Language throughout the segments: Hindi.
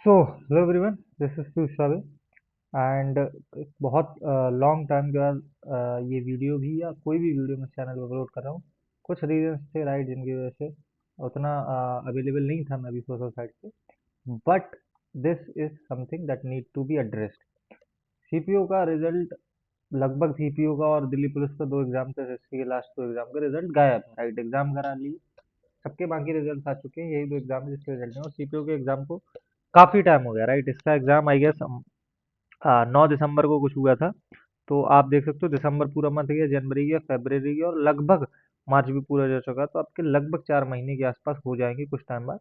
So hello everyone, this is Piyush Save and बहुत लॉन्ग टाइम के बाद ये वीडियो भी या कोई भी वीडियो मैं चैनल पर अपलोड कर रहा हूँ। कुछ रीजंस थे राइट, जिनकी वजह से उतना अवेलेबल नहीं था मैं अभी सोशल साइट पे। But this is something that need to be addressed. CPO का रिजल्ट, लगभग सीपीओ का और दिल्ली पुलिस का दो एग्जाम थे, एसएससी के लास्ट दो एग्जाम का रिजल्ट गायब है राइट। एग्जाम करा लिए, सबके बाकी रिजल्ट आ चुके हैं, यही दो एग्जाम है जिसके रिजल्ट हैं। और सीपीओ के एग्जाम को काफी टाइम हो गया राइट। इसका एग्जाम आई गेस 9 दिसंबर को कुछ हुआ था। तो आप देख सकते हो दिसंबर पूरा मत गया, जनवरी गया, फरवरी गया और लगभग मार्च भी पूरा जा चुका। तो आपके लगभग 4 महीने के आसपास हो जाएंगे कुछ टाइम बाद।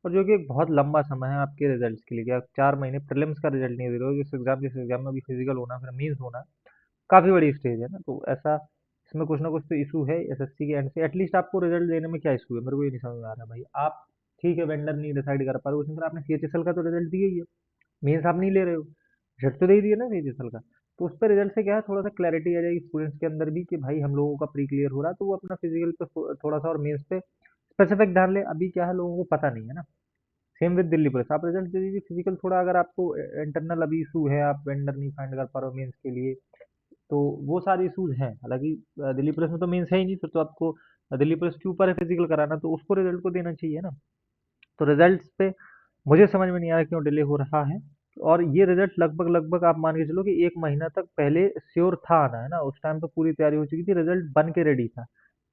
और जो कि एक बहुत लंबा समय है आपके रिजल्ट्स के लिए। क्या 4 महीने प्रीलिम्स का रिजल्ट नहीं दे रहे हो, जिस एग्जाम में भी फिजिकल होना फिर मीन्स होना काफी बड़ी स्टेज है ना। तो ऐसा इसमें कुछ ना कुछ तो इशू है एसएससी के एंड से। एटलीस्ट आपको रिजल्ट देने में क्या इशू है, मेरे को ये नहीं समझ में आ रहा भाई। आप ठीक है, वेंडर नहीं डिसाइड कर पा रहे हो, उसमें आपने सीएचएसएल का तो रिजल्ट दिया ही है, मीन्स आप नहीं ले रहे हो, रिजल्ट तो दे ही दिया ना सीएचएसएल का। तो उस पर रिजल्ट से क्या है, थोड़ा सा क्लैरिटी आ जाएगी स्टूडेंट्स के अंदर भी कि भाई हम लोगों का प्री क्लियर हो रहा है। तो वो अपना फिजिकल पे थोड़ा सा और मेंस पे स्पेसिफिक ध्यान ले। अभी क्या है, लोगों को पता नहीं है ना। सेम विद दिल्ली पुलिस, आप रिजल्ट दे दीजिए फिजिकल, थोड़ा अगर आपको इंटरनल अभी इशू है, आप वेंडर नहीं फाइंड कर पा रहे हो मेंस के लिए, तो वो सारे इश्यूज हैं। हालांकि दिल्ली पुलिस में तो मेंस है ही नहीं, फिर तो आपको दिल्ली पुलिस के ऊपर है फिजिकल कराना, तो उसको रिजल्ट को देना चाहिए ना। तो रिजल्ट्स पे मुझे समझ में नहीं आ रहा क्यों डिले हो रहा है। और ये रिजल्ट लगभग लगभग आप मान के चलो कि 1 महीना तक पहले श्योर था आना, है ना। उस टाइम पे पूरी तैयारी हो चुकी थी, रिजल्ट बन के रेडी था।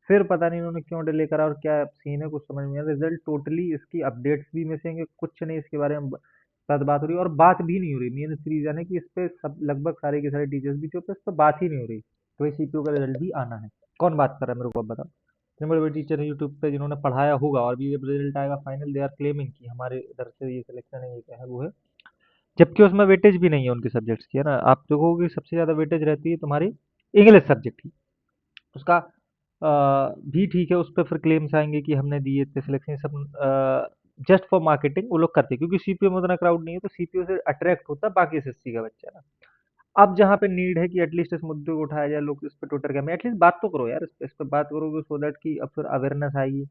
फिर पता नहीं इन्होंने क्यों डिले करा और क्या सीन है, कुछ समझ में नहीं आ रहा। रिजल्ट टोटली, इसकी अपडेट्स भी मिसिंग है, कुछ नहीं इसके बारे में बात बात हो रही है। और बात भी नहीं हो रही। मेन रीजन है कि इस पे सब लगभग सारे के सारे टीचर्स भी चुप है, इस पर बात ही नहीं हो रही। तो सीपीओ का रिजल्ट भी आना है, कौन बात कर रहा है मेरे को अब बताओ। इतने बड़े बड़े टीचर है यूट्यूब पे जिन्होंने पढ़ाया होगा, और भी जब रिजल्ट आएगा फाइनल, दे आर क्लेमिंग कि हमारे इधर से ये सिलेक्शन है, ये क्या है वो है। जबकि उसमें वेटेज भी नहीं है उनके सब्जेक्ट्स की, है ना। आप देखोगे सबसे ज्यादा वेटेज रहती है तुम्हारी इंग्लिश सब्जेक्ट की। उसका भी ठीक है, उस पर फिर क्लेम्स आएंगे कि हमने दिए थे सिलेक्शन सब, जस्ट फॉर मार्केटिंग वो लोग करते हैं, क्योंकि सीपीओ में उतना क्राउड नहीं है, तो सीपीओ से अट्रैक्ट होता है बाकी एसएससी का बच्चा ना। अब जहाँ पे नीड है कि एटलीस्ट इस मुद्दे को उठाया जाए, लोग इस पे ट्विटर के में एटलीस्ट बात तो करो यार, इस पे बात करोगे सो दैट कि अब फिर अवेयरनेस आएगी।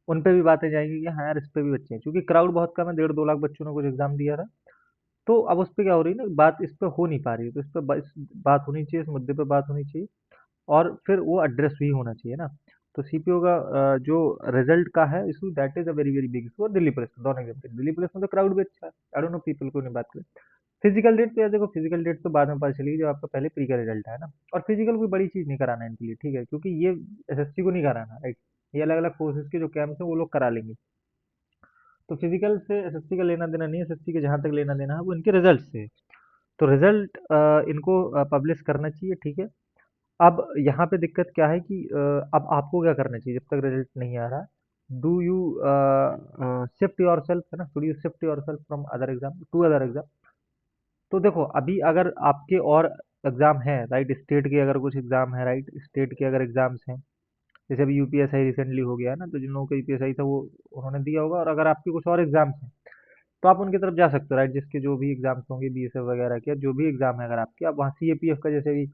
उन पे भी बातें जाएंगी कि हाँ यार इस पे भी बच्चे हैं, क्योंकि क्राउड बहुत कम है, 1.5-2 लाख बच्चों ने कुछ एग्जाम दिया था। तो अब उस पे क्या हो रही है ना, बात इस पे हो नहीं पा रही है। तो इस पे बात होनी चाहिए, इस मुद्दे पे बात होनी चाहिए, और फिर वो एड्रेस भी होना चाहिए ना। तो सीपीओ का जो रिजल्ट का है issue, that is a very very big issue. और दिल्ली पुलिस का दोनों एग्जाम, दिल्ली पुलिस में तो क्राउड भी अच्छा है, आई डोंट नो पीपल को नहीं बात करें। फिजिकल डेट तो यार देखो, फिजिकल डेट तो बाद में पता चलेगी जब आपका पहले प्री का रिजल्ट है ना। और फिजिकल कोई बड़ी चीज नहीं कराना है इनके लिए, ठीक है, क्योंकि ये एसएससी को नहीं कराना राइट। ये अलग अलग फोर्सेस के जो कैंप्स हैं वो लोग करा लेंगे। तो फिजिकल से एसएससी का लेना देना नहीं है, एसएससी के जहाँ तक लेना देना है वो इनके रिजल्ट से है। तो रिजल्ट इनको पब्लिश करना चाहिए, ठीक है। अब यहाँ पे दिक्कत क्या है कि अब आपको क्या करना चाहिए जब तक रिजल्ट नहीं आ रहा। Do you shift yourself, है ना, do you shift yourself from other exam to other exam. तो देखो अभी अगर आपके और एग्जाम है राइट, स्टेट के अगर कुछ एग्जाम है राइट, स्टेट के अगर एग्जाम्स हैं, जैसे अभी यूपीएसआई रिसेंटली हो गया है ना, तो जिन लोगों का यूपीएसआई था वो उन्होंने दिया होगा। और अगर आपके कुछ और एग्जाम्स हैं तो आप उनकी तरफ जा सकते हो राइट, जिसके जो भी एग्जाम्स होंगे बीएसएफ वगैरह के, जो भी एग्जाम है अगर आपके, आप वहाँ सीएपीएफ का जैसे भी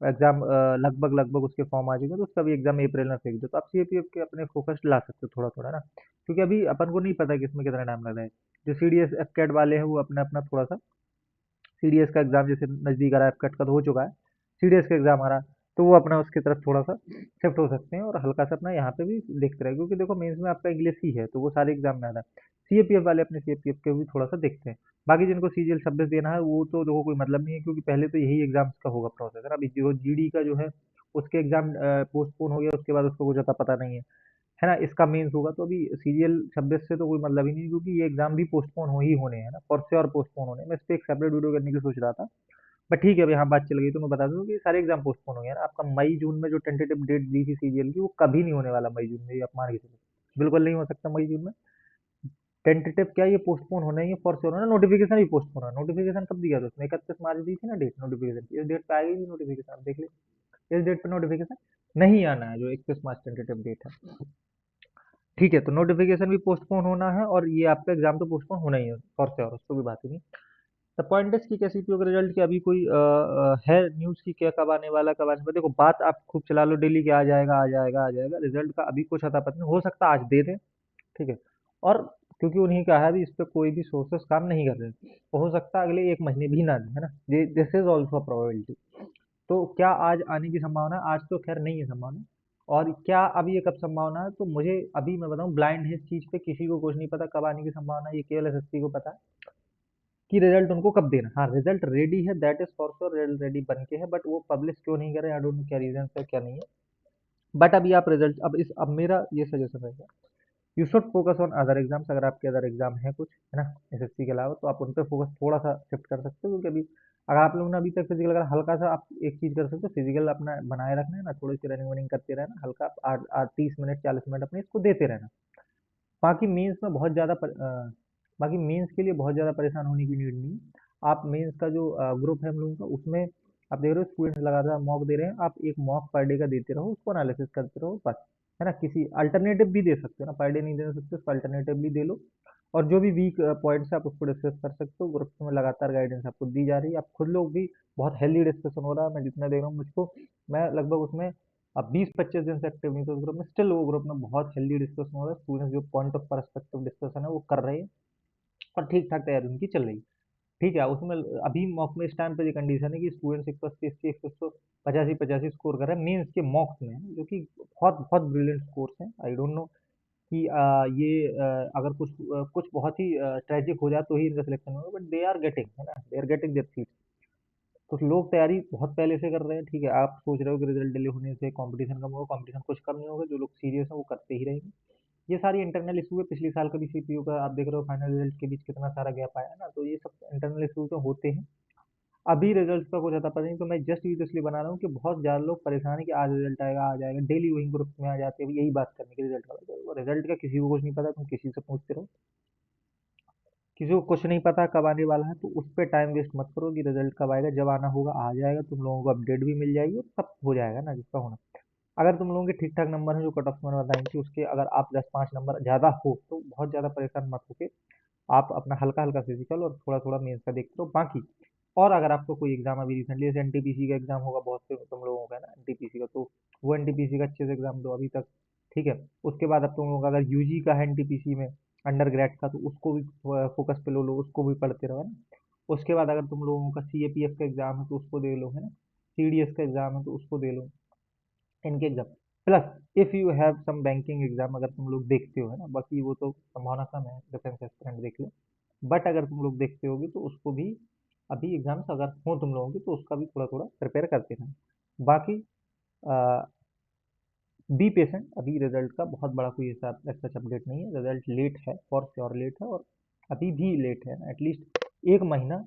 एग्जाम लगभग लगभग उसके फॉर्म आ चुके हैं, तो उसका भी एग्जाम अप्रैल में फेंक दो। तो आप सीएपीएफ के अपने फोकस ला सकते हो थोड़ा थोड़ा ना, क्योंकि अभी अपन को नहीं पता कि इसमें कितना टाइम लग रहा है। जो सीडीएस एफकेट वाले हैं वो अपना अपना थोड़ा सा, सीडीएस का एग्जाम जैसे नजदीक आ रहा है, एफकेट का तो हो चुका है, सीडीएस का एग्जाम आ रहा है, तो वो अपना उसकी तरफ थोड़ा सा शिफ्ट हो सकते हैं और हल्का सा अपना यहाँ पे भी देखते रहे, क्योंकि देखो मेंस में आपका इंग्लिश ही है तो वो सारे एग्जाम में आ रहा है। सीएपीएफ वाले अपने सीएपीएफ के भी थोड़ा सा देखते हैं। बाकी जिनको सीजीएल 26 देना है वो तो देखो कोई मतलब नहीं है, क्योंकि पहले तो यही एग्जाम्स का होगा प्रोसेस है ना। अभी जो जीडी का जो है उसके एग्जाम पोस्टपोन हो गया, उसके बाद उसको कुछ ज्यादा पता नहीं है ना। इसका मेंस होगा, तो अभी सीरियल 26 से तो कोई मतलब ही नहीं, क्योंकि ये एग्जाम भी पोस्टपोन हो ही होने हैं ना, फॉर श्योर पोस्टपोन होने हैं। मैं इस पे एक सेपरेट वीडियो करने की सोच रहा था, बट ठीक है, अभी यहाँ बात चल गई तो मैं बता दूं कि सारे एग्जाम पोस्टपोन हो गए ना। आपका मई जून में जो टेंटेटिव डेट दी थी सीरियल की, वो कभी नहीं होने वाला मई जून में, ये आप मान के चलो, बिल्कुल नहीं हो सकता मई जून में। टेंटेटिव क्या, ये पोस्टपोन होना ही है फॉर श्योर होना। नोटिफिकेशन भी पोस्टपोन है। नोटिफिकेशन कब दिया था उसने, 31 मार्च दी थी ना डेट नोटिफिकेशन की, इस डेट पे आएगी नोटिफिकेशन, आप देख लीजिए इस डेट पे नोटिफिकेशन नहीं आना है, जो 31 मार्च टेंटेटिव डेट है, ठीक है। तो नोटिफिकेशन भी पोस्टपोन होना है, और ये आपका एग्जाम तो पोस्टपोन होना ही है फॉर श्योर, उसको भी बात ही नहीं। द पॉइंट इज कि क्या सीपीओ के रिजल्ट की अभी कोई है न्यूज़ की, क्या कब आने वाला, कब आने वाला। देखो बात आप खूब चला लो डेली, के आ जाएगा आ जाएगा आ जाएगा, रिजल्ट का अभी कुछ अता पता नहीं, हो सकता है आज दे दें, ठीक है। और क्योंकि उन्हीं का है, अभी इस पे कोई भी सोर्सेस काम नहीं कर रहे हैं। हो सकता है अगले 1 महीने भी ना दें, है ना। This is also probability. तो क्या आज आने की संभावना है? आज तो खैर नहीं है संभावना। और क्या अभी ये कब संभावना है? तो मुझे अभी मैं बताऊं, ब्लाइंड है इस चीज पे, किसी को कुछ नहीं पता कब आने की संभावना है, ये केवल एसएससी को पता है कि रिजल्ट उनको कब देना। हाँ, रिजल्ट रेडी है, that is for sure, result ready बन के है, बट वो पब्लिश क्यों नहीं कर रहे, आई डोंट नो क्या रीजन है क्या नहीं है। बट अभी आप रिजल्ट, अब मेरा ये सजेशन रहेगा, you should focus on other exams. अगर आपके अदर एग्जाम है कुछ, है ना, एसएससी के अलावा, तो आप उन पे फोकस थोड़ा सा शिफ्ट कर सकते हो, क्योंकि अभी अगर आप लोगों ने अभी तक फिजिकल, अगर हल्का सा आप एक चीज कर सकते हो, फिजिकल अपना बनाए रखना है ना, थोड़ी सी रनिंग वनिंग करते रहना, हल्का 30 मिनट 40 मिनट अपने इसको देते रहना। बाकी मेंस में बहुत ज़्यादा बाकी मेंस के लिए बहुत ज़्यादा परेशान होने की नीड नहीं है। आप मेंस का जो ग्रुप है हम लोगों का, उसमें आप देख रहे हो स्टूडेंट्स लगातार मॉक दे रहे हैं, आप एक मॉक पर डे का देते रहो, उसको एनालिसिस करते रहो बस, है ना। किसी अल्टरनेटिव भी दे सकते हो ना, पर डे नहीं दे सकते, उसको अल्टरनेटिव भी दे लो। और जो भी वीक पॉइंट्स है आप उसको डिस्कस कर सकते हो, ग्रुप में लगातार गाइडेंस आपको दी जा रही है, आप खुद लोग भी बहुत हेल्दी डिस्कशन हो रहा है, मैं जितना देख रहा हूँ मुझको, मैं लगभग उसमें अब 20-25 दिन से एक्टिव नहीं था उस ग्रुप में, स्टिल वो ग्रुप में बहुत हेल्दी डिस्कशन हो रहा है, स्टूडेंट्स जो पॉइंट ऑफ परस्पेक्टिव डिस्कशन है वो कर रहे हैं, और ठीक ठाक तैयारी उनकी चल रही है। ठीक है, उसमें अभी मॉक में इस टाइम पे ये कंडीशन है कि स्टूडेंट्स 180 185 85 स्कोर कर रहे हैं मेंस के मॉक्स में, जो कि बहुत बहुत ब्रिलियंट स्कोर्स हैं। आई डोंट नो कि ये अगर कुछ बहुत ही ट्रेजिक हो जाए तो ही इनका सिलेक्शन होगा, बट दे आर गेटिंग, है ना, they are getting their seat. तो लोग तैयारी बहुत पहले से कर रहे हैं। ठीक है, आप सोच रहे हो कि रिजल्ट डिले होने से कंपटीशन कम होगा, कंपटीशन कुछ कम नहीं होगा, जो लोग सीरियस हैं वो करते ही रहेंगे। ये सारी इंटरनल इशू है, पिछले साल का भी सीपीयू का आप देख रहे हो, फाइनल रिजल्ट के बीच कितना सारा गैप आया है ना, तो ये सब इंटरनल इशू तो होते हैं। अभी रिजल्ट का कुछ अता पता नहीं, तो मैं जस्ट वीडियो इसलिए बना रहा हूँ कि बहुत ज़्यादा लोग परेशान है कि आज रिजल्ट आएगा आज आएगा, डेली वही ग्रुप में आ जाते हैं यही बात करने के, रिजल्ट का, रिजल्ट का किसी को कुछ नहीं पता, तुम किसी से पूछते रहो, किसी को कुछ नहीं पता कब आने वाला है, तो उस पर टाइम वेस्ट मत करो कि रिजल्ट कब आएगा, जब आना होगा आ जाएगा, तुम लोगों को अपडेट भी मिल जाएगी और सब हो जाएगा ना जिसका होना। अगर तुम लोगों के ठीक ठाक नंबर है जो कट ऑफ मैंने बताई थी उसके, अगर आप 10-5 नंबर ज़्यादा हो तो बहुत ज़्यादा परेशान मत होके आप अपना हल्का हल्का फिजिकल और थोड़ा थोड़ा मेंस का देखते रहो बाकी। और अगर आपको कोई एग्जाम अभी रिसेंटली, जैसे एनटीपीसी का एग्जाम होगा बहुत से तुम लोगों का, है ना, एनटीपीसी का, तो वो एनटीपीसी का अच्छे से एग्जाम दो अभी तक। ठीक है, उसके बाद अब तुम लोगों का अगर यूजी का है एनटीपीसी में, अंडर ग्रेड का, तो उसको भी फोकस पे लो लो, उसको भी पढ़ते रहो, है ना। उसके बाद अगर तुम लोगों का सीएपीएफ का एग्जाम है तो उसको दे लो, है ना। सीडीएस का एग्जाम है तो उसको दे लो, इनके exam. Plus if you have some banking exam अगर तुम लोग देखते हो, है ना, बाकी वो तो संभावना कम है, डिफेंस एस्पिरेंट देख लो। बट अगर तुम लोग देखते होगे तो उसको भी, अभी एग्जाम्स अगर हो तुम लोगों की तो उसका भी थोड़ा थोड़ा प्रिपेयर करते रहना। बाकी बी पेशेंट, अभी रिजल्ट का बहुत बड़ा कोई ऐसा सच अपडेट नहीं है, रिजल्ट लेट है, फॉर श्योर लेट है, और अभी भी लेट है, एटलीस्ट 1 महीना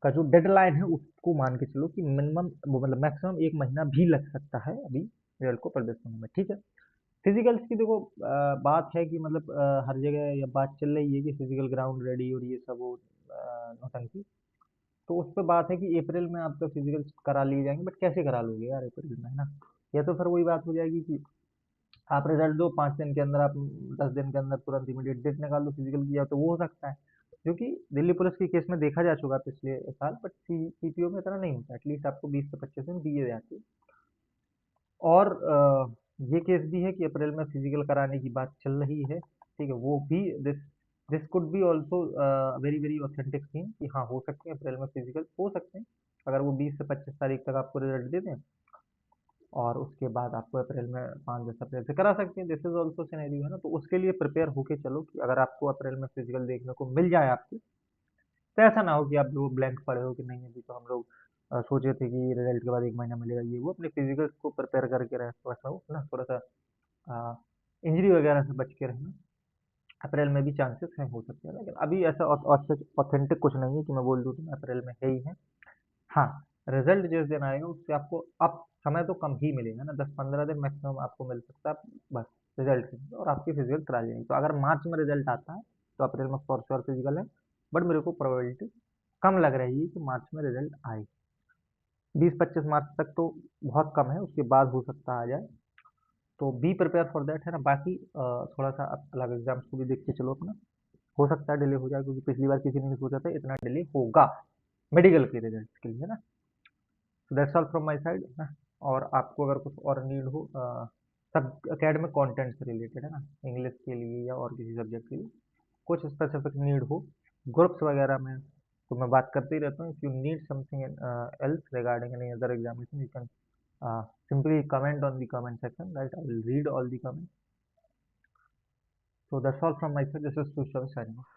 का जो डेडलाइन है उसको मान के चलो कि मिनिमम, मतलब मैक्सिमम 1 महीना भी लग सकता है अभी रिजल्ट को पब्लिश होने में। ठीक है, फिजिकल्स की देखो बात है कि मतलब हर जगह ये बात चल रही है कि फिजिकल ग्राउंड रेडी और ये सब वो नौटंकी, तो उस पर बात है कि अप्रैल में आपका फिजिकल करा लिए जाएंगे, बट कैसे करा लोगे यार अप्रैल में, है ना। या तो फिर वही बात हो जाएगी कि आप रिजल्ट दो 5 दिन के अंदर, आप 10 दिन के अंदर तुरंत इमीडिएट डेट निकाल दो फिजिकल की, या तो वो हो सकता है, जो कि दिल्ली पुलिस के केस में देखा जा चुका है पिछले साल, बट सीपीओ में इतना नहीं होता, एटलीस्ट आपको 20 से 25 दिन दिए जाते हैं। और ये केस भी है कि अप्रैल में फिजिकल कराने की बात चल रही है। ठीक है, वो भी this this could be also very very authentic scene, कि हाँ हो सकते हैं अप्रैल में फिजिकल हो सकते हैं, अगर वो 20 से 25 तारीख तक आपको रिजल्ट दे दें, और उसके बाद आपको अप्रैल में 5-10 अप्रैल से करा सकते हैं, दिस इज ऑल्सो सिनेरियो, है ना। तो उसके लिए प्रिपेयर होके चलो कि अगर आपको अप्रैल में फिजिकल देखने को मिल जाए आपकी, तो ऐसा ना हो कि आप जो ब्लैंक पड़े हो कि नहीं अभी तो हम लोग सोचे थे कि रिजल्ट के बाद 1 महीना मिलेगा, ये वो अपने फिजिकल को प्रिपेयर करके रहे, थोड़ा सा ना, थोड़ा सा इंजरी वगैरह से बच के रहना। अप्रैल में भी चांसेस हैं, हो सकते हैं, लेकिन अभी ऐसा ऑथेंटिक कुछ नहीं है कि मैं बोल दूँ कि अप्रैल में है ही है। हाँ, रिजल्ट जिस दिन आएगा उससे आपको अब समय तो कम ही मिलेगा ना, 10-15 दिन मैक्सिमम आपको मिल सकता है बस रिजल्ट के, और आपकी फिजिकल करा जाएगी। तो अगर मार्च में रिजल्ट आता है तो अप्रैल में फॉर श्योर फिजिकल है, बट मेरे को प्रोबेबिलिटी कम लग रही है कि मार्च में रिजल्ट आए। 20-25 मार्च तक तो बहुत कम है, उसके बाद हो सकता आ जाए, तो बी प्रिपेयर फॉर दैट, है ना। बाकी थोड़ा सा अलग एग्जाम्स को भी देख के चलो अपना, हो सकता है डिले हो जाए, क्योंकि पिछली बार किसी ने नहीं सोचा था इतना डिले होगा मेडिकल के रिजल्ट के लिए, है ना। So that's all from my side ना। और आपको अगर कुछ और नीड हो सब एकेडमिक कंटेंट से रिलेटेड, है ना, इंग्लिश के लिए या और किसी सब्जेक्ट के लिए, कुछ स्पेसिफिक नीड हो ग्रुप्स वगैरह में, तो मैं बात करते ही रहता हूँ. If you need something else regarding any other examination, you can simply comment on the comment section, right? I will read all the comments. So that's all from my side. This is Sushav signing off.